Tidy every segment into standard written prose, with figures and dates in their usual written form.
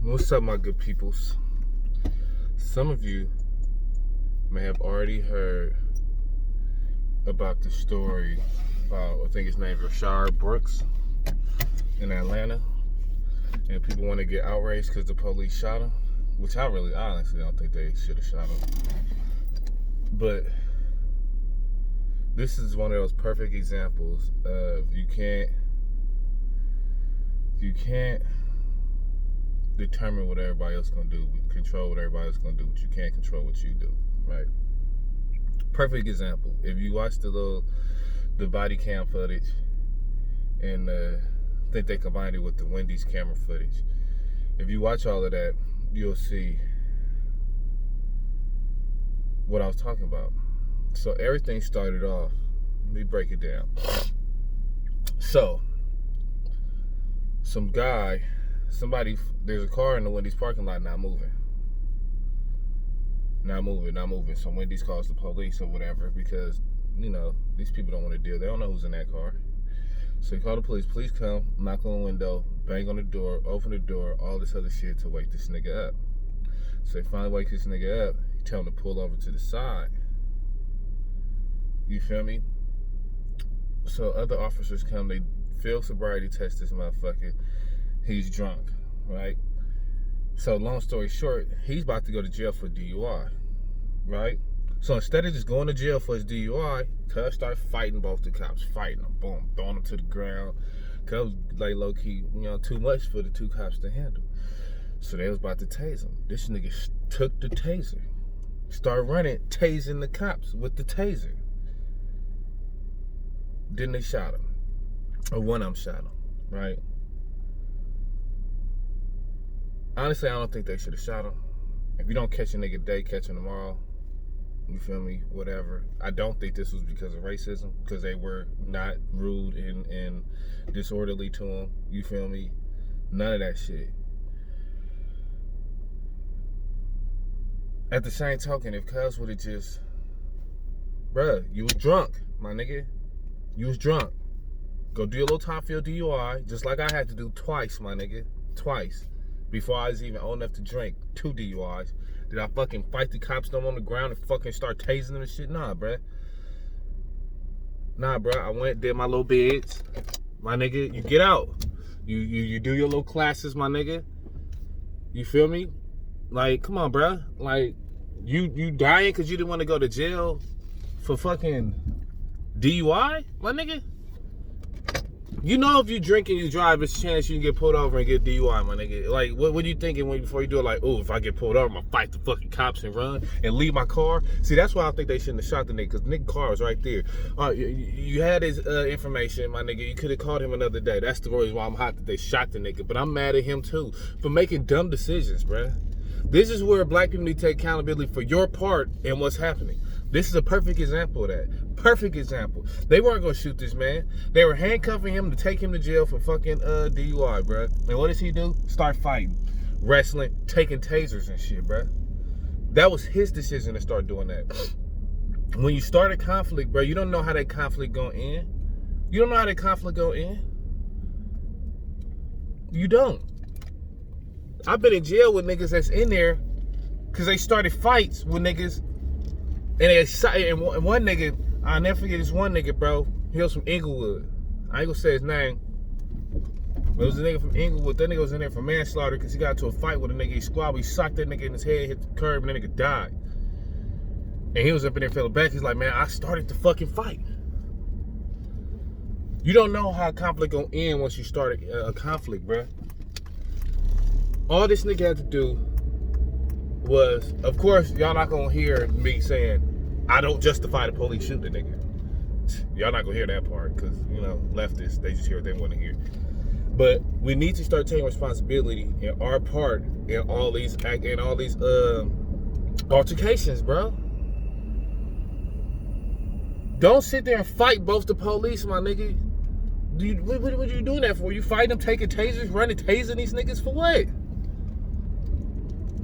What's up, my good peoples? Some of you may have already heard about the story about, I think his name is Rayshard Brooks in Atlanta. And people want to get outraged because the police shot him, which I really honestly don't think they should have shot him. But this is one of those perfect examples of you can't determine what everybody else gonna do, control what everybody else gonna do, but you can't control what you do, right? Perfect example. If you watch the body cam footage, and I think they combined it with the Wendy's camera footage. If you watch all of that, you'll see what I was talking about. So everything started off. Let me break it down. So there's a car in the Wendy's parking lot not moving. So Wendy's calls the police or whatever because, these people don't want to deal. They don't know who's in that car. So he called the police. Police come, knock on the window, bang on the door, open the door, all this other shit to wake this nigga up. So they finally wake this nigga up. Tell him to pull over to the side. You feel me? So other officers come. They field sobriety test this motherfucker. He's drunk, right? So long story short, he's about to go to jail for DUI, right? So instead of just going to jail for his DUI, cuz start fighting both the cops, fighting them, boom, throwing them to the ground. Cuz like low key, too much for the two cops to handle. So they was about to tase him. This nigga took the taser, started running, tasing the cops with the taser. Then they shot him, or one of them shot him, right? Honestly, I don't think they should have shot him. If you don't catch a nigga today, catch him tomorrow. You feel me? Whatever. I don't think this was because of racism, because they were not rude and disorderly to him. You feel me? None of that shit. At the same token, if cuz would have just, bruh, you was drunk, my nigga. You was drunk. Go do your little time for your DUI, just like I had to do twice, my nigga. Twice. Before I was even old enough to drink. 2 DUIs. Did I fucking fight the cops them on the ground and fucking start tasing them and shit? Nah, bruh. I went, did my little bids. My nigga, you get out. You do your little classes, my nigga. You feel me? Like, come on, bruh. Like, you dying because you didn't want to go to jail for fucking DUI, my nigga? If you drink and you drive, it's a chance you can get pulled over and get DUI, my nigga. Like, what are you thinking before you do it? Like, oh, if I get pulled over, I'm gonna fight the fucking cops and run and leave my car. See, that's why I think they shouldn't have shot the nigga, because the nigga car was right there. You had his information, my nigga. You could have called him another day. That's the reason why I'm hot that they shot the nigga. But I'm mad at him too for making dumb decisions, bruh. This is where black people need to take accountability for your part in what's happening. This is a perfect example of that. Perfect example. They weren't gonna shoot this man. They were handcuffing him to take him to jail for fucking DUI, bruh. And what does he do? Start fighting, wrestling, taking tasers and shit, bruh. That was his decision to start doing that. When you start a conflict, bruh, you don't know how that conflict gonna end. You don't know how that conflict gonna end. You don't. I've been in jail with niggas that's in there because they started fights with niggas. And one nigga, I'll never forget this one nigga, bro. He was from Inglewood. I ain't gonna say his name. But it was a nigga from Inglewood. That nigga was in there for manslaughter because he got into a fight with a nigga. He squabbled. He socked that nigga in his head, hit the curb, and the nigga died. And he was up in there feeling back. He's like, man, I started the fucking fight. You don't know how a conflict gonna end once you start a conflict, bruh. All this nigga had to do was, of course, y'all not gonna hear me saying, I don't justify the police shooting the nigga. Y'all not gonna hear that part, because, leftists, they just hear what they want to hear. But we need to start taking responsibility in our part in all these altercations, bro. Don't sit there and fight both the police, my nigga. What are you doing that for? You fighting them, taking tasers, running, tasing these niggas for what?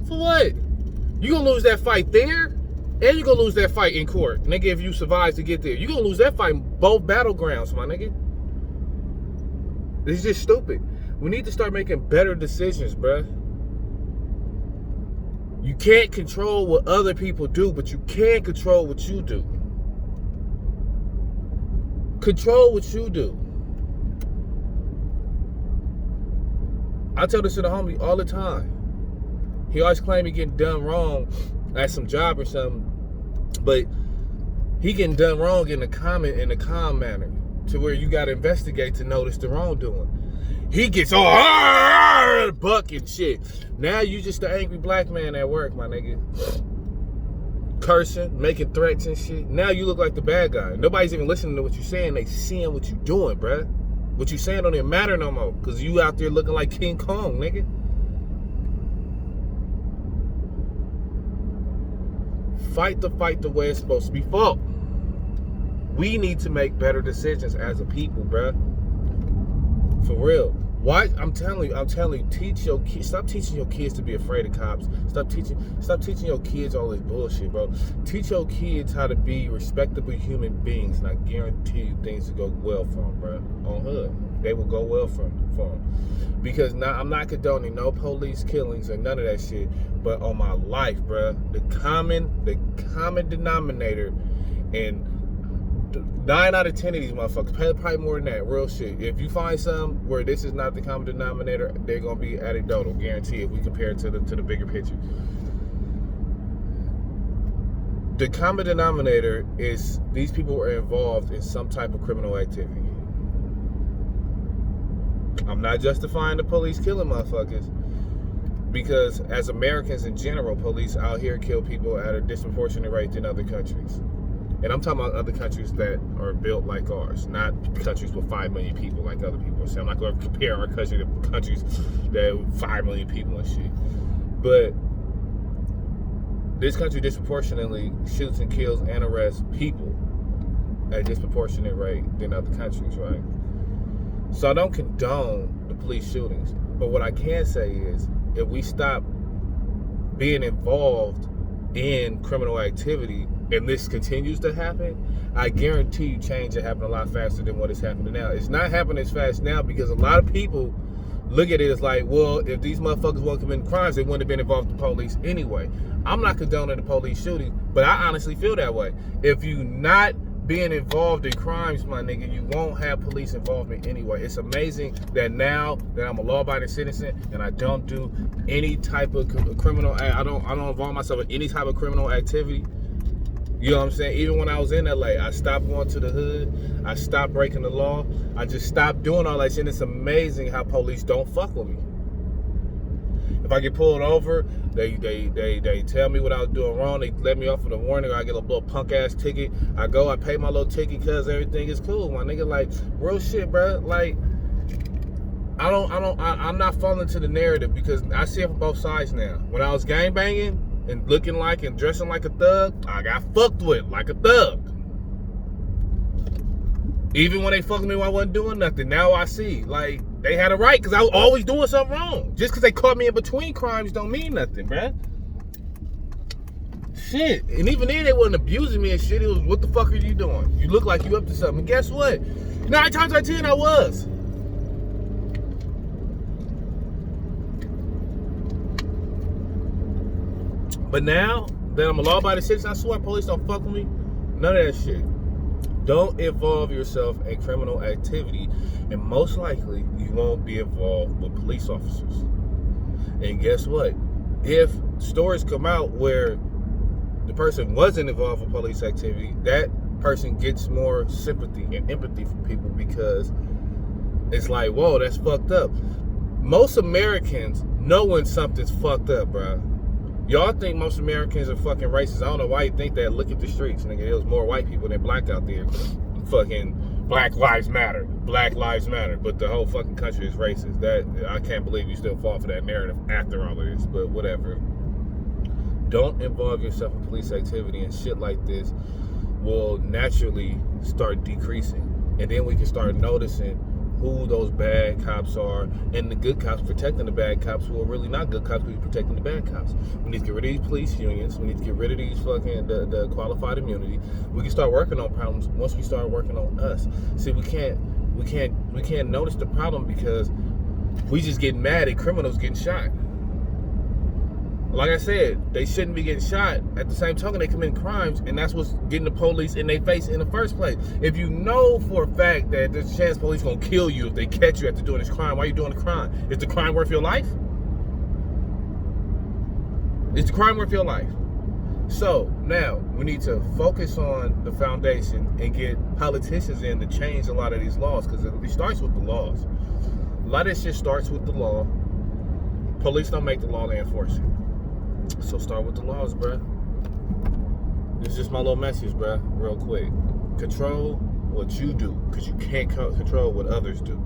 For what? You gonna lose that fight there, and you gonna lose that fight in court, nigga. If you survive to get there, you gonna lose that fight in both battlegrounds, my nigga. It's just stupid. We need to start making better decisions, bruh. You can't control what other people do, but you can control what you do. Control what you do. I tell this to the homie all the time. He always claim he getting done wrong at some job or something, but he getting done wrong in a calm manner, to where you gotta investigate to notice the wrongdoing. He gets all buck and shit. Now you just an angry black man at work, my nigga. Cursing, making threats and shit. Now you look like the bad guy. Nobody's even listening to what you're saying. They seeing what you doing, bruh. What you saying don't even matter no more, because you out there looking like King Kong, nigga. Fight the fight the way it's supposed to be fought. We need to make better decisions as a people, bruh. For real. Why? I'm telling you, teach your kids. Stop teaching your kids to be afraid of cops. Stop teaching your kids all this bullshit, bro. Teach your kids how to be respectable human beings, and I guarantee you things will go well for them, bro. On hood, they will go well for them. Because now I'm not condoning no police killings or none of that shit, but on my life, bro, the common denominator, and 9 out of 10 of these motherfuckers, probably more than that, real shit. If you find some where this is not the common denominator, they're gonna be anecdotal, guarantee, if we compare it to the bigger picture. The common denominator is these people were involved in some type of criminal activity. I'm not justifying the police killing motherfuckers, because as Americans in general, police out here kill people at a disproportionate rate than other countries. And I'm talking about other countries that are built like ours, not countries with 5 million people like other people. So I'm not going to compare our country to countries that have 5 million people and shit. But this country disproportionately shoots and kills and arrests people at a disproportionate rate than other countries, right? So I don't condone the police shootings. But what I can say is, if we stop being involved in criminal activity, and this continues to happen, I guarantee you change will happen a lot faster than what is happening now. It's not happening as fast now because a lot of people look at it as like, well, if these motherfuckers weren't committing crimes, they wouldn't have been involved with the police anyway. I'm not condoning the police shooting, but I honestly feel that way. If you not being involved in crimes, my nigga, you won't have police involvement anyway. It's amazing that now that I'm a law-abiding citizen and I don't do any type of criminal, I don't involve myself in any type of criminal activity. You know what I'm saying? Even when I was in LA, I stopped going to the hood. I stopped breaking the law. I just stopped doing all that shit. And it's amazing how police don't fuck with me. If I get pulled over, they tell me what I was doing wrong. They let me off with a warning, or I get a little punk ass ticket. I go, I pay my little ticket because everything is cool. My nigga, like, real shit, bro. Like, I'm not falling to the narrative, because I see it from both sides now. When I was gangbanging and looking like and dressing like a thug, I got fucked with like a thug. Even when they fucked me when I wasn't doing nothing, now I see, like, they had a right, because I was always doing something wrong. Just because they caught me in between crimes don't mean nothing, bruh. Shit. And even then, they wasn't abusing me and shit. It was, what the fuck are you doing? You look like you up to something. And guess what? 9 times out of 10, I was. But now that I'm a law-abiding citizen, I swear police don't fuck with me. None of that shit. Don't involve yourself in criminal activity, and most likely you won't be involved with police officers. And guess what? If stories come out where the person wasn't involved with police activity, that person gets more sympathy and empathy from people, because it's like, whoa, that's fucked up. Most Americans know when something's fucked up, bro. Y'all think most Americans are fucking racist. I don't know why you think that. Look at the streets, nigga. There was more white people than black out there. Fucking Black Lives Matter. Black Lives Matter. But the whole fucking country is racist. That, I can't believe you still fall for that narrative after all of this. But whatever. Don't involve yourself in police activity, and shit like this will naturally start decreasing. And then we can start noticing who those bad cops are, and the good cops protecting the bad cops, who are really not good cops, who's protecting the bad cops. We need to get rid of these police unions. We need to get rid of these fucking the qualified immunity. We can start working on problems once we start working on us. See, we can't notice the problem because we just get mad at criminals getting shot. Like I said, they shouldn't be getting shot. At the same token, they commit crimes, and that's what's getting the police in their face in the first place. If you know for a fact that there's a chance the police gonna kill you if they catch you after doing this crime, why are you doing the crime? Is the crime worth your life? Is the crime worth your life? So now we need to focus on the foundation and get politicians in to change a lot of these laws, because it starts with the laws. A lot of this shit starts with the law. Police don't make the law, they enforce it. So start with the laws, bruh. This is just my little message, bruh, real quick. Control what you do, because you can't control what others do.